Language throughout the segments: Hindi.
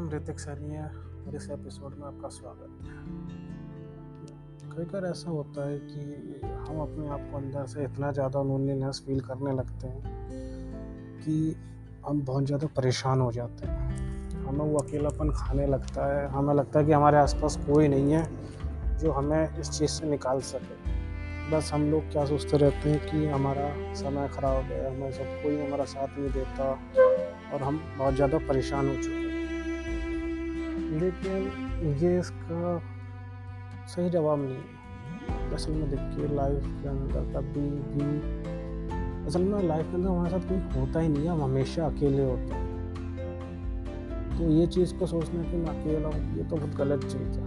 नाम ऋतिक सैनी है और इस एपिसोड में आपका स्वागत है। कई बार ऐसा होता है कि हम अपने आप को अंदर से इतना ज़्यादा लोनलीनेस फील करने लगते हैं कि हम बहुत ज़्यादा परेशान हो जाते हैं। हमें वो अकेलापन खाने लगता है। हमें लगता है कि हमारे आसपास कोई नहीं है जो हमें इस चीज़ से निकाल सके। बस हम लोग क्या सोचते रहते हैं कि हमारा समय ख़राब हो गया, हमें सब कोई हमारा साथ नहीं देता और हम बहुत ज़्यादा परेशान हो चुके हैं। लेकिन ये इसका सही जवाब नहीं है। असल में देखिए, लाइफ के अंदर कभी भी असल में लाइफ के अंदर हमारे साथ कोई होता ही नहीं है, हम हमेशा अकेले होते हैं। तो ये चीज़ को सोचना कि मैं अकेला हूँ, ये तो बहुत गलत चीज़ है।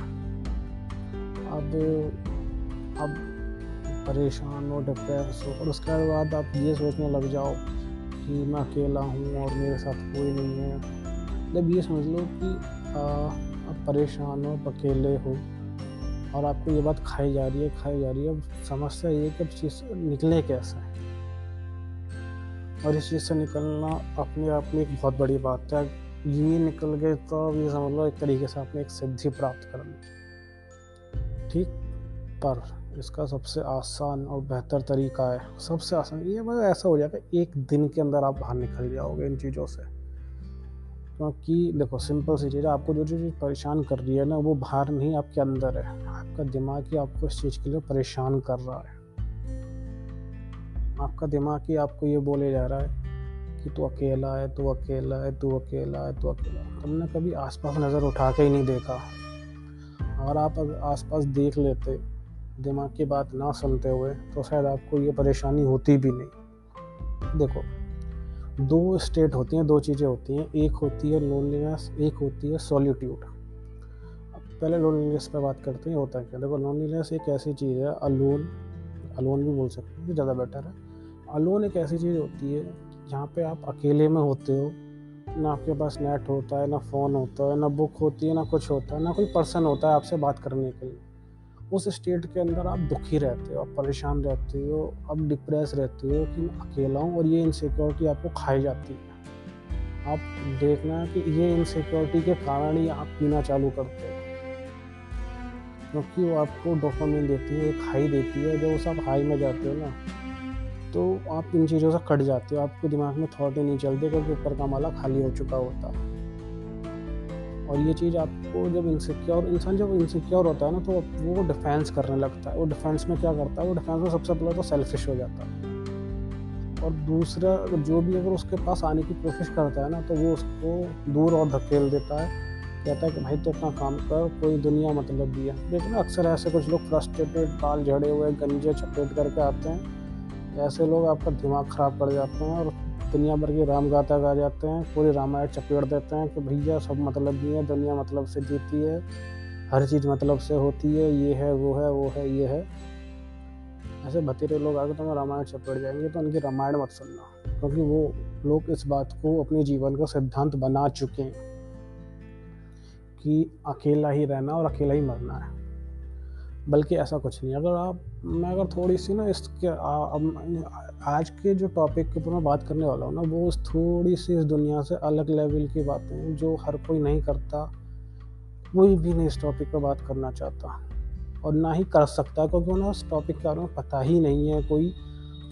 अब परेशान हो, डिप्रेस हो और उसके बाद आप ये सोचने लग जाओ कि मैं अकेला हूँ और मेरे साथ कोई नहीं है। जब ये समझ लो कि आप परेशान हो, अकेले हो और आपको ये बात खाई जा रही है। अब समस्या ये है कि अब चीज़ से निकले कैसे, और इस चीज़ से निकलना अपने आप में एक बहुत बड़ी बात है। ये निकल गए तो अब ये समझ लो एक तरीके से आपने एक सिद्धि प्राप्त कर ली, ठीक। पर इसका सबसे आसान और बेहतर तरीका है, सबसे आसान ये मतलब ऐसा हो जाएगा, एक दिन के अंदर आप बाहर निकल जाओगे इन चीज़ों से। क्योंकि देखो, सिंपल सी चीज़ है, आपको जो चीज़ परेशान कर रही है ना, वो बाहर नहीं, आपके अंदर है। आपका दिमाग ही आपको इस चीज़ के लिए परेशान कर रहा है। आपका दिमाग ही आपको ये बोले जा रहा है कि तू अकेला है, तू अकेला है, तू अकेला है, तू अकेला है। तुमने कभी आसपास नज़र उठा के ही नहीं देखा। और आप अगर आसपास देख लेते, दिमाग की बात ना सुनते हुए, तो शायद आपको ये परेशानी होती भी नहीं। देखो, दो स्टेट होती हैं, दो चीज़ें होती हैं। एक होती है लोनलीनेस, एक होती है सॉलिट्यूड। अब पहले लोनलीनेस पे बात करते हैं, होता है क्या। देखो, लोनलीनेस एक ऐसी चीज़ है, अलोन भी बोल सकते हैं, ज़्यादा बेटर है। अलोन एक ऐसी चीज़ होती है जहाँ पे आप अकेले में होते हो, ना आपके पास नेट होता है, ना फ़ोन होता है, ना बुक होती है, ना कुछ होता है, ना कोई पर्सन होता है आपसे बात करने के लिए। उस स्टेट के अंदर आप दुखी रहते हो, आप परेशान रहते हो, आप डिप्रेस रहते हो कि मैं अकेला हूँ, और ये इनसिक्योरिटी आपको खाई जाती है। आप देखना कि ये इनसिक्योरिटी के कारण ही आप पीना चालू करते हो, क्योंकि वो आपको डोपामिन देती है, एक हाई देती है। जब उस आप हाई में जाते हो ना, तो आप इन चीज़ों से कट जाते हो। आपके दिमाग में थॉट ही नहीं चलते, क्योंकि ऊपर का माला खाली हो चुका होता है। और ये चीज़ आपको जब इनसिक्योर होता है ना, तो वो डिफेंस करने लगता है। वो डिफेंस में क्या करता है, वो डिफेंस में सबसे पहले तो सेल्फिश हो जाता है, और दूसरा जो भी अगर उसके पास आने की कोशिश करता है ना, तो वो उसको दूर और धकेल देता है। कहता है कि भाई, तो अपना काम कर, कोई दुनिया मतलब भी है। लेकिन अक्सर ऐसे कुछ लोग फ्रस्ट्रेटेड, बाल झड़े हुए, गंजे चपेट करके आते हैं। ऐसे लोग आपका दिमाग ख़राब कर जाते हैं और दुनिया भर की राम गाथा गा जाते हैं, पूरी रामायण चपेट देते हैं कि भैया सब मतलब नहीं है, दुनिया मतलब से जीती है, हर चीज़ मतलब से होती है, ये है, वो है, वो है, ये है। ऐसे भतीरे लोग आगे तुम्हें रामायण चपेट जाएंगे, तो उनकी रामायण मत सुनना, क्योंकि वो लोग इस बात को अपने जीवन का सिद्धांत बना चुके हैं कि अकेला ही रहना और अकेला ही मरना है। बल्कि ऐसा कुछ नहीं। मैं अगर थोड़ी सी ना इसके आज के जो टॉपिक के ऊपर मैं बात करने वाला हूँ ना, वो थोड़ी सी इस दुनिया से अलग लेवल की बातें हैं, जो हर कोई नहीं करता। कोई भी नहीं इस टॉपिक पर बात करना चाहता और ना ही कर सकता, क्योंकि उन्हें उस टॉपिक के बारे में पता ही नहीं है। कोई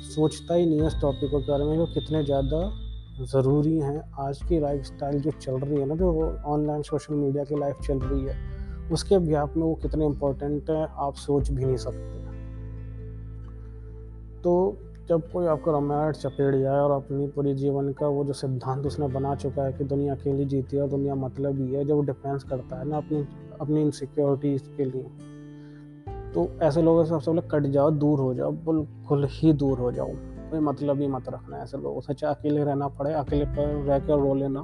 सोचता ही नहीं है इस टॉपिक के बारे में, जो कितने ज़्यादा ज़रूरी हैं। आज की लाइफस्टाइल जो चल रही है ना, जो ऑनलाइन सोशल मीडिया की लाइफ चल रही है, उसके गैप में वो कितने इम्पोर्टेंट है, आप सोच भी नहीं सकते। तो जब कोई आपको रामायण चपेट जाए और अपनी पूरी जीवन का वो जो सिद्धांत उसने बना चुका है कि दुनिया अकेली जीती है और दुनिया मतलब ही है, जब वो डिफेंस करता है ना अपनी इनसिक्योरिटीज़ के लिए, तो ऐसे लोगों से सबसे पहले कट जाओ, दूर हो जाओ, बिल्कुल ही दूर हो जाओ। कोई मतलब ही मत रखना ऐसे लोगों से, चाहे अकेले रहना पड़े, अकेले पर रह कर रो लेना,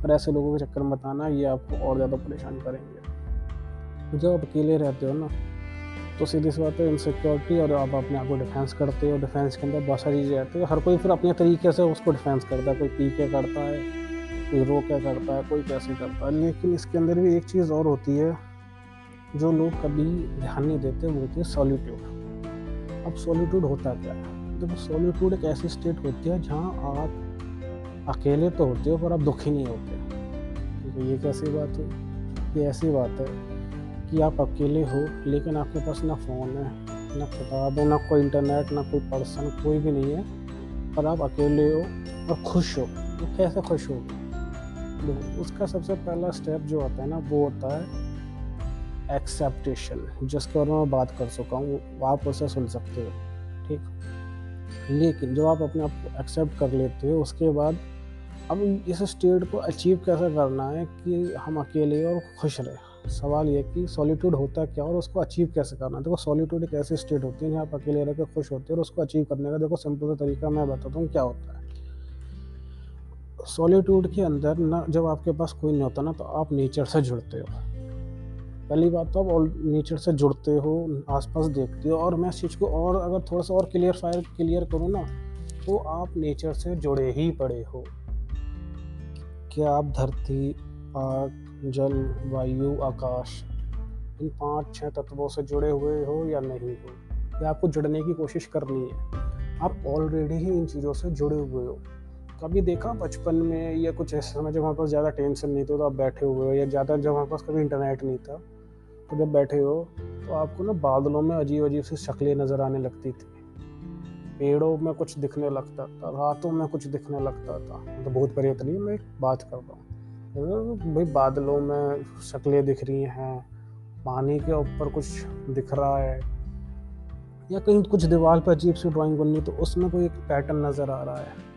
पर ऐसे लोगों के चक्कर में मत आना, ये आपको और ज़्यादा परेशान करेंगे। जब आप अकेले रहते हो ना, तो सीधी सी बात है, इनसिक्योरिटी, और आप अपने आप को डिफेंस करते हो। डिफेंस के अंदर बहुत सारी चीज़ें आती है, हर कोई फिर अपने तरीके से उसको डिफेंस करता है। कोई पी के करता है, कोई रो के करता है, कोई कैसे करता है। लेकिन इसके अंदर भी एक चीज़ और होती है जो लोग कभी ध्यान नहीं देते, वो होती है सॉलिट्यूड। अब सॉलिट्यूड होता क्या है? देखो, सॉलिट्यूड एक ऐसी स्टेट होती है जहाँ आप अकेले तो होते हो, पर आप दुखी नहीं होते। ये कैसी बात हुई? ये ऐसी बात है कि आप अकेले हो लेकिन आपके पास ना फ़ोन है, ना किताब है, ना कोई इंटरनेट, ना कोई पर्सन, कोई भी नहीं है, पर आप अकेले हो और खुश हो। तो कैसे खुश होगे? देखो, उसका सबसे पहला स्टेप जो होता है ना, वो होता है एक्सेप्टेशन, जिसके बारे में मैं बात कर चुका हूँ, वो आप उसे सुन सकते हो, ठीक। लेकिन जब आप अपने आप को एक्सेप्ट कर लेते हो, उसके बाद अब इस स्टेट को अचीव कैसे करना है कि हम अकेले और खुश रहें। सवाल ये कि सॉलिट्यूड होता है क्या और उसको अचीव कैसे करना है। देखो, सॉलिट्यूड एक ऐसी स्टेट होती है जहाँ आप अकेले रह के खुश होते हो, और उसको अचीव करने का देखो सिंपल सा तरीका मैं बताता हूँ क्या होता है। सॉलिट्यूड के अंदर ना, जब आपके पास कोई नहीं होता ना, तो आप नेचर से जुड़ते हो। पहली बात तो आप नेचर से जुड़ते हो, आसपास देखते हो, और मैं इस चीज़ को और अगर थोड़ा सा और क्लियर करूँ ना, तो आप नेचर से जुड़े ही पड़े हो। क्या आप धरती, आग, जल, वायु, आकाश, इन 5-6 तत्वों से जुड़े हुए हो या नहीं हो? या आपको जुड़ने की कोशिश करनी है? आप ऑलरेडी ही इन चीज़ों से जुड़े हुए हो। कभी देखा बचपन में या कुछ ऐसे समय जब हमारे पास ज़्यादा टेंशन नहीं था, तो आप बैठे हुए हो, या ज़्यादा जब हमारे पास कभी इंटरनेट नहीं था, तो जब बैठे हो तो आपको ना बादलों में अजीब-अजीब सी शक्लें नज़र आने लगती थी। पेड़ों में कुछ दिखने लगता था, रातों में कुछ दिखने लगता था। तो भूत प्रेत नहीं, मैं एक बात कर रहा हूँ। भाई बादलों में शक्लें दिख रही हैं, पानी के ऊपर कुछ दिख रहा है, या कहीं कुछ दीवार पे अजीब सी ड्राइंग बननी, तो उसमें कोई एक पैटर्न नज़र आ रहा है।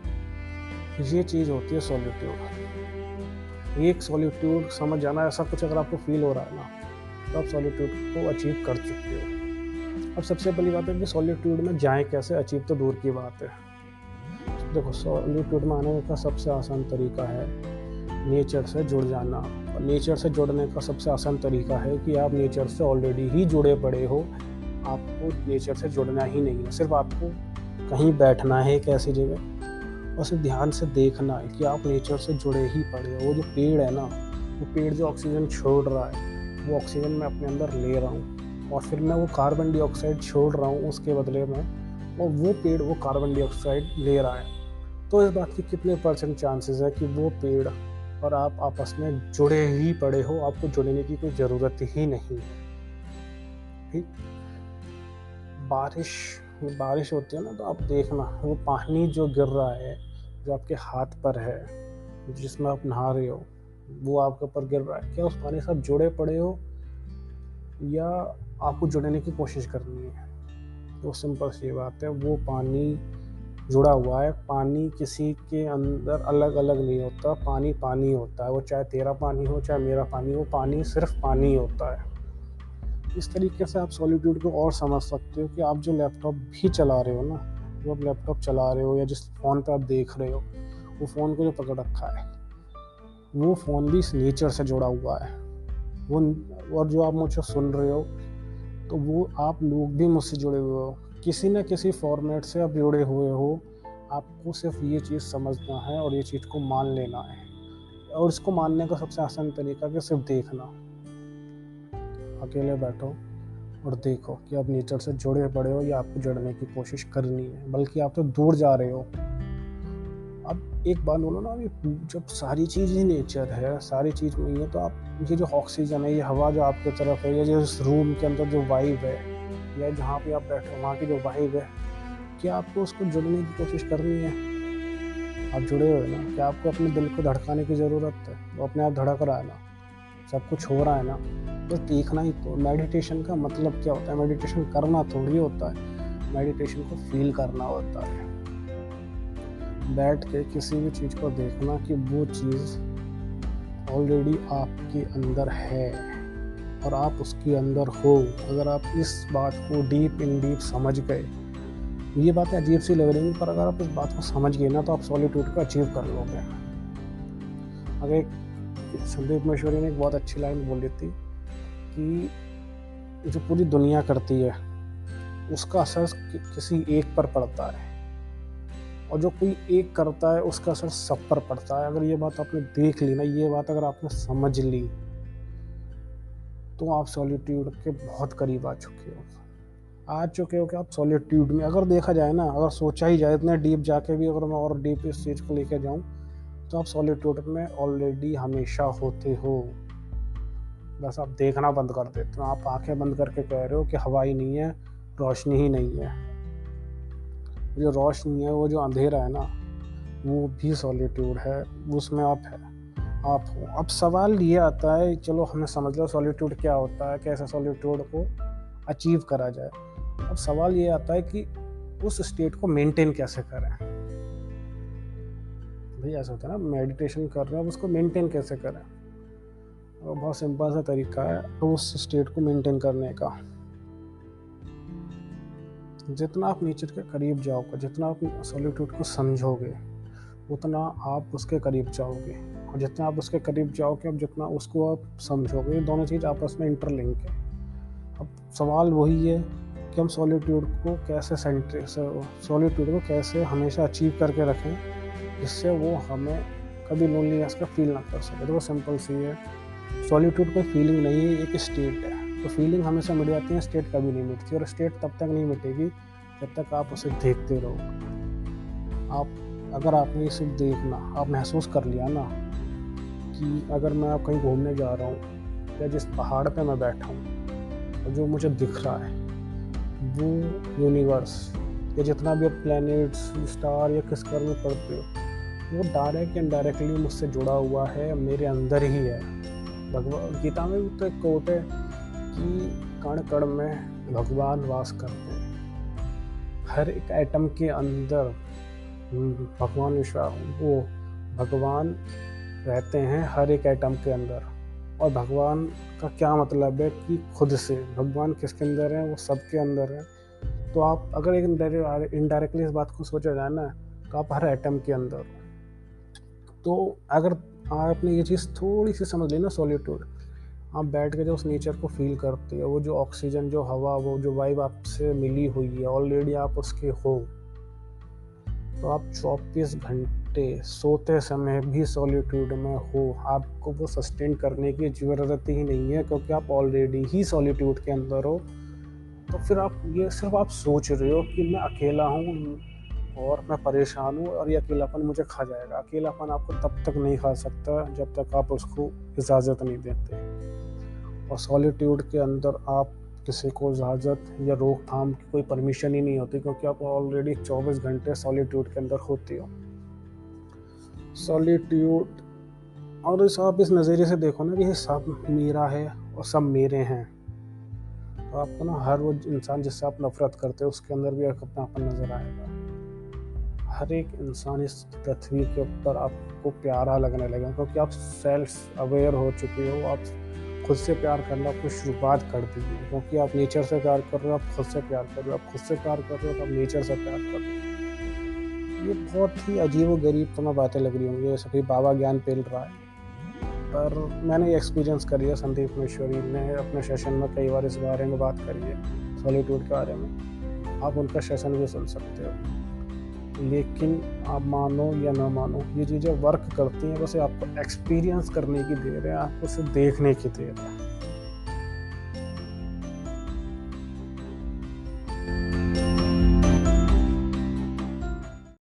ये चीज़ होती है सॉलिट्यूड। ये एक सॉलिट्यूड समझ जाना, ऐसा कुछ अगर आपको फील हो रहा है ना, तो आप सॉलिट्यूड को अचीव कर चुके हो। अब सबसे पहली बात है कि सॉलिट्यूड में जाएँ कैसे, अचीव तो दूर की बात है। देखो, सॉलिट्यूड में आने का सबसे आसान तरीका है नेचर से जुड़ जाना। और नेचर से जुड़ने का सबसे आसान तरीका है कि आप नेचर से ऑलरेडी ही जुड़े पड़े हो। आपको नेचर से जुड़ना ही नहीं है, सिर्फ आपको कहीं बैठना है एक ऐसी जगह, और सिर्फ ध्यान से देखना है कि आप नेचर से जुड़े ही पड़े हो। वो जो पेड़ है ना, वो पेड़ जो ऑक्सीजन छोड़ रहा है, वो ऑक्सीजन मैं अपने अंदर ले रहा हूँ, और फिर मैं वो कार्बन डाइऑक्साइड छोड़ रहा हूँ उसके बदले में, और वो पेड़ वो कार्बन डाइऑक्साइड ले रहा है। तो इस बात की कितने % चांसेस है कि वो पेड़ और आप आपस में जुड़े ही पड़े हो, आपको जुड़ने की कोई ज़रूरत ही नहीं है, ठीक। बारिश बारिश होती है ना, तो आप देखना, वो पानी जो गिर रहा है, जो आपके हाथ पर है, जिसमें आप नहा रहे हो, वो आपके ऊपर गिर रहा है, क्या उस पानी से आप जुड़े पड़े हो या आपको जुड़ने की कोशिश करनी है? तो सिंपल सी बात है, वो पानी जुड़ा हुआ है। पानी किसी के अंदर अलग-अलग नहीं होता, पानी पानी होता है। वो चाहे तेरा पानी हो, चाहे मेरा पानी हो, पानी सिर्फ पानी होता है। इस तरीके से आप सॉलिट्यूड को और समझ सकते हो कि आप जो लैपटॉप भी चला रहे हो ना, जो आप लैपटॉप चला रहे हो या जिस फ़ोन पे आप देख रहे हो, वो फ़ोन को जो पकड़ रखा है, वो फ़ोन भी इस नेचर से जुड़ा हुआ है। वो और जो आप मुझसे सुन रहे हो, तो वो आप लोग भी मुझसे जुड़े हुए हो। किसी न किसी फ़ॉर्मेट से आप जुड़े हुए हो। आपको सिर्फ़ ये चीज़ समझना है और ये चीज़ को मान लेना है। और इसको मानने का सबसे आसान तरीका है कि सिर्फ़ देखना। अकेले बैठो और देखो कि आप नेचर से जुड़े पड़े हो या आपको जुड़ने की कोशिश करनी है, बल्कि आप तो दूर जा रहे हो। अब एक बात बोलो ना, अभी जब सारी चीज़ ही नेचर है, सारी चीज़ वही है, तो आप ये जो ऑक्सीजन है, ये हवा जो आपकी तरफ है, या जो इस रूम के अंदर जो वाइब है, या जहाँ पे आप बैठे हो वहाँ की जो वाइब है, क्या आपको उसको जुड़ने की कोशिश करनी है? आप जुड़े हुए ना, क्या आपको अपने दिल को धड़काने की ज़रूरत है? वो अपने आप धड़क रहा है ना, सब कुछ हो रहा है ना, बस देखना ही तो। मेडिटेशन का मतलब क्या होता है? मेडिटेशन करना थोड़ी होता है, मेडिटेशन को फ़ील करना होता है। बैठ के किसी भी चीज़ को देखना कि वो चीज़ ऑलरेडी आपके अंदर है और आप उसके अंदर हो। अगर आप इस बात को डीप इन डीप समझ गए, ये बातें अजीब सी लग रही हैं, पर अगर आप इस बात को समझ गए ना, तो आप सॉलिट्यूड को अचीव कर लोगे। अगर एक संदीप महेश्वरी ने एक बहुत अच्छी लाइन बोली थी कि जो पूरी दुनिया करती है, उसका असर किसी एक पर पड़ता है, और जो कोई एक करता है उसका असर सब पर पड़ता है। अगर ये बात आपने देख ली ना, ये बात अगर आपने समझ ली, तो आप सॉलिट्यूड के बहुत करीब आ चुके हो कि आप सॉलिट्यूड में, अगर देखा जाए ना, अगर सोचा ही जाए इतने डीप जाके भी, अगर मैं और डीप इस चीज़ को लेके जाऊँ, तो आप सॉलिट्यूड में ऑलरेडी हमेशा होते हो, बस आप देखना बंद कर देते हो। आप आंखें बंद करके कह रहे हो कि हवा ही नहीं है, रोशनी ही नहीं है। जो रोशनी है, वो जो अंधेरा है ना, वो भी सॉलिट्यूड है, उसमें आप है, आप हो। अब सवाल ये आता है, चलो हमें समझ लो सॉलिट्यूड क्या होता है, कैसे सॉलिट्यूड को अचीव करा जाए। अब सवाल ये आता है कि उस स्टेट को मेंटेन कैसे करें। भाई ऐसा होता है ना, मेडिटेशन कर रहे हैं, अब उसको मेंटेन कैसे करें। और बहुत सिंपल सा तरीका है तो उस स्टेट को मेंटेन करने का। जितना आप नेचर के करीब जाओगे, जितना आप सॉलिट्यूड को समझोगे, उतना आप उसके करीब जाओगे। और जितना आप उसके करीब जाओगे, अब जितना उसको आप समझोगे, दोनों चीज़ आपस में इंटरलिंक है। अब सवाल वही है कि हम सॉलिट्यूड को कैसे हमेशा अचीव करके रखें, जिससे वो हमें कभी लोनलीनेस का फील ना कर सके। तो वो सिंपल सी है, सॉलिट्यूड कोई फीलिंग नहीं है, एक स्टेट है। तो फीलिंग हमेशा मिट जाती है, स्टेट कभी नहीं मिटती। और स्टेट तब तक नहीं मिटेगी जब तक आप उसे देखते रहो। अगर आपने इसे देखना, आप महसूस कर लिया ना कि अगर मैं कहीं घूमने जा रहा हूँ या जिस पहाड़ पे मैं बैठा हूँ, और जो मुझे दिख रहा है वो यूनिवर्स या जितना भी प्लैनेट्स, स्टार या किस कर में पढ़ते हो, वो डायरेक्ट इनडायरेक्टली मुझसे जुड़ा हुआ है, मेरे अंदर ही है। भगवद गीता में भी तो एक कोट है कि कण कण में भगवान वास करते हैं। हर एक एटम के अंदर भगवान रहते हैं, हर एक एटम के अंदर। और भगवान का क्या मतलब है कि खुद से, भगवान किसके अंदर है, वो सबके अंदर है। तो आप अगर एक इनडायरेक्टली इस बात को सोचा जाए ना, तो आप हर एटम के अंदर हो। तो अगर आपने ये चीज़ थोड़ी सी समझ ली ना, सॉलिट्यूड, आप बैठ के जो उस नेचर को फील करते हो, वो जो ऑक्सीजन, जो हवा, वो जो वाइब आपसे मिली हुई है, ऑलरेडी आप उसके हो। तो आप 24 घंटे सोते समय भी सॉलिट्यूड में हो। आपको वो सस्टेन करने की ज़रूरत ही नहीं है, क्योंकि आप ऑलरेडी ही सॉलिट्यूड के अंदर हो। तो फिर आप ये सिर्फ आप सोच रहे हो कि मैं अकेला हूँ और मैं परेशान हूँ और ये अकेलापन मुझे खा जाएगा। अकेलापन आपको तब तक नहीं खा सकता जब तक आप उसको इजाज़त नहीं देते। और सॉलिट्यूड के अंदर आप किसी को इजाज़त या रोकथाम की कोई परमिशन ही नहीं होती, क्योंकि आप ऑलरेडी 24 घंटे सॉलिट्यूड के अंदर होते हो। सॉलिट्यूड, और आप इस नज़रिए से देखो ना कि ये सब मेरा है और सब मेरे हैं। तो आपको ना हर वो इंसान जिससे आप नफरत करते हो, उसके अंदर भी एक अपनापन नज़र आएगा। हर एक इंसान इस पृथ्वी के ऊपर आपको प्यारा लगने लगेगा, क्योंकि आप सेल्फ अवेयर हो चुके हो। आप खुद से प्यार करना आपको शुरुआत कर दी है, क्योंकि आप नेचर से प्यार कर रहे हो, आप खुद से प्यार कर रहे हो। आप खुद से प्यार कर रहे हो तो आप नेचर से प्यार कर रहे हो। ये बहुत ही अजीब व गरीब तुम्हें बातें लग रही होंगी, जैसे कोई बाबा ज्ञान पेल रहा है, पर मैंने ये एक्सपीरियंस करी है। संदीप महेश्वरी ने अपने सेशन में कई बार इस बारे में बात करी है, सॉलिट्यूड के बारे में। आप उनका सेशन भी सुन सकते हो। लेकिन आप मानो या ना मानो, ये चीज़ें वर्क करती हैं, बस आपको एक्सपीरियंस करने की देर है, आपको सिर्फ देखने की देर है।